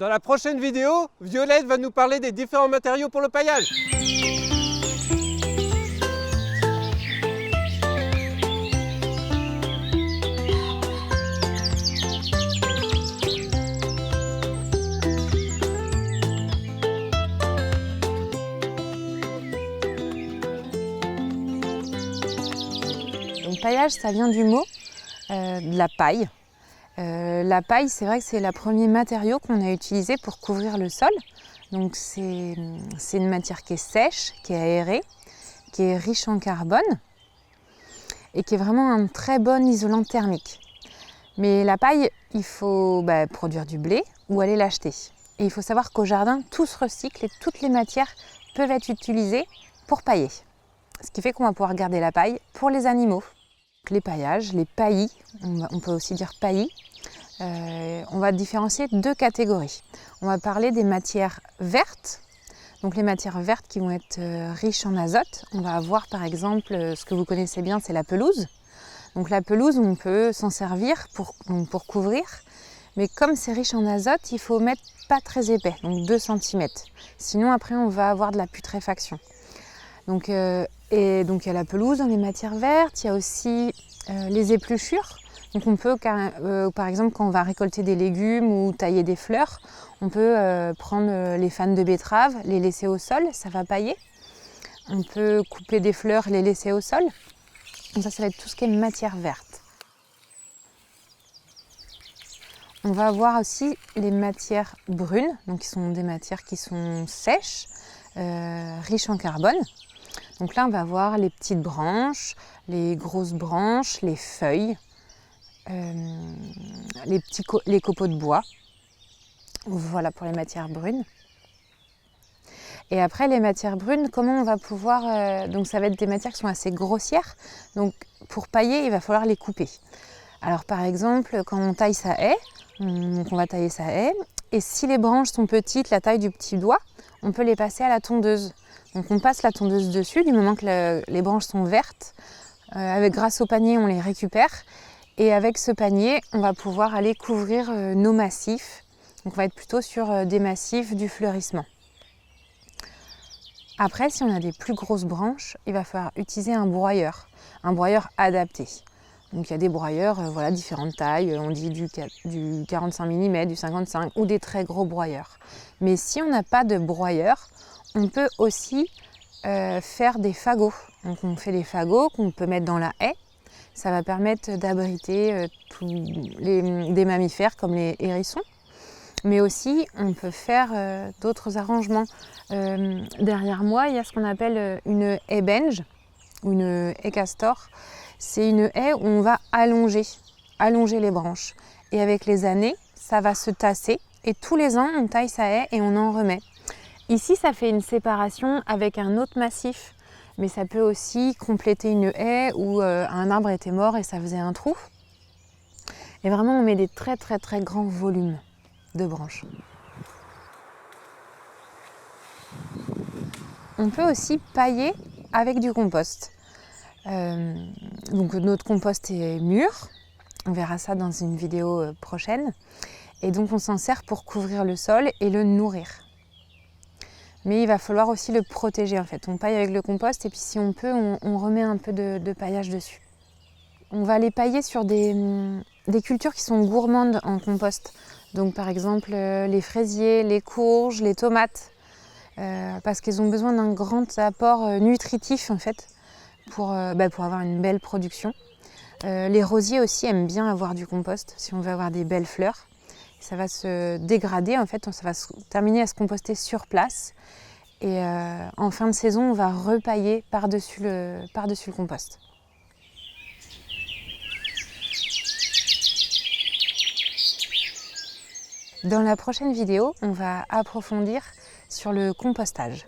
Dans la prochaine vidéo, Violette va nous parler des différents matériaux pour le paillage. Donc paillage, ça vient du mot de la paille. La paille, c'est vrai que c'est le premier matériau qu'on a utilisé pour couvrir le sol. Donc c'est une matière qui est sèche, qui est aérée, qui est riche en carbone et qui est vraiment un très bon isolant thermique. Mais la paille, il faut produire du blé ou aller l'acheter. Et il faut savoir qu'au jardin, tout se recycle et toutes les matières peuvent être utilisées pour pailler. Ce qui fait qu'on va pouvoir garder la paille pour les animaux. Les paillages, les paillis, on peut aussi dire paillis, on va différencier deux catégories. On va parler des matières vertes, donc les matières vertes qui vont être riches en azote. On va avoir par exemple, ce que vous connaissez bien, c'est la pelouse. Donc la pelouse, on peut s'en servir pour couvrir, mais comme c'est riche en azote, il faut mettre pas très épais, donc 2 cm. Sinon après on va avoir de la putréfaction. Donc il y a la pelouse dans les matières vertes, il y a aussi les épluchures. Donc on peut, par exemple, quand on va récolter des légumes ou tailler des fleurs, on peut prendre les fans de betterave, les laisser au sol, ça va pailler. On peut couper des fleurs et les laisser au sol. Donc ça va être tout ce qui est matière verte. On va avoir aussi les matières brunes, donc qui sont des matières qui sont sèches, riches en carbone. Donc là, on va avoir les petites branches, les grosses branches, les feuilles, les copeaux de bois. Voilà pour les matières brunes. Et après, les matières brunes, comment on va pouvoir... donc ça va être des matières qui sont assez grossières. Donc pour pailler, il va falloir les couper. Alors par exemple, quand on taille sa haie, on va tailler sa haie. Et si les branches sont petites, la taille du petit doigt, on peut les passer à la tondeuse. Donc on passe la tondeuse dessus du moment que les branches sont vertes. Grâce au panier, on les récupère. Et avec ce panier, on va pouvoir aller couvrir nos massifs. Donc on va être plutôt sur des massifs du fleurissement. Après, si on a des plus grosses branches, il va falloir utiliser un broyeur adapté. Donc il y a des broyeurs, différentes tailles, on dit du 45 mm, du 55 ou des très gros broyeurs. Mais si on n'a pas de broyeur, on peut aussi faire des fagots. Donc on fait des fagots qu'on peut mettre dans la haie. Ça va permettre d'abriter des mammifères comme les hérissons. Mais aussi, on peut faire d'autres arrangements. Derrière moi, il y a ce qu'on appelle une haie benge ou une haie castor. C'est une haie où on va allonger les branches. Et avec les années, ça va se tasser. Et tous les ans, on taille sa haie et on en remet. Ici, ça fait une séparation avec un autre massif. Mais ça peut aussi compléter une haie où un arbre était mort et ça faisait un trou. Et vraiment, on met des très très très grands volumes de branches. On peut aussi pailler avec du compost. Donc notre compost est mûr, on verra ça dans une vidéo prochaine. Et donc on s'en sert pour couvrir le sol et le nourrir. Mais il va falloir aussi le protéger en fait. On paille avec le compost et puis si on peut, on remet un peu de paillage dessus. On va les pailler sur des cultures qui sont gourmandes en compost. Donc par exemple les fraisiers, les courges, les tomates. Parce qu'elles ont besoin d'un grand apport nutritif en fait pour avoir une belle production. Les rosiers aussi aiment bien avoir du compost si on veut avoir des belles fleurs. Ça va se dégrader en fait, ça va se terminer à se composter sur place. Et en fin de saison, on va repailler par-dessus le compost. Dans la prochaine vidéo, on va approfondir sur le compostage.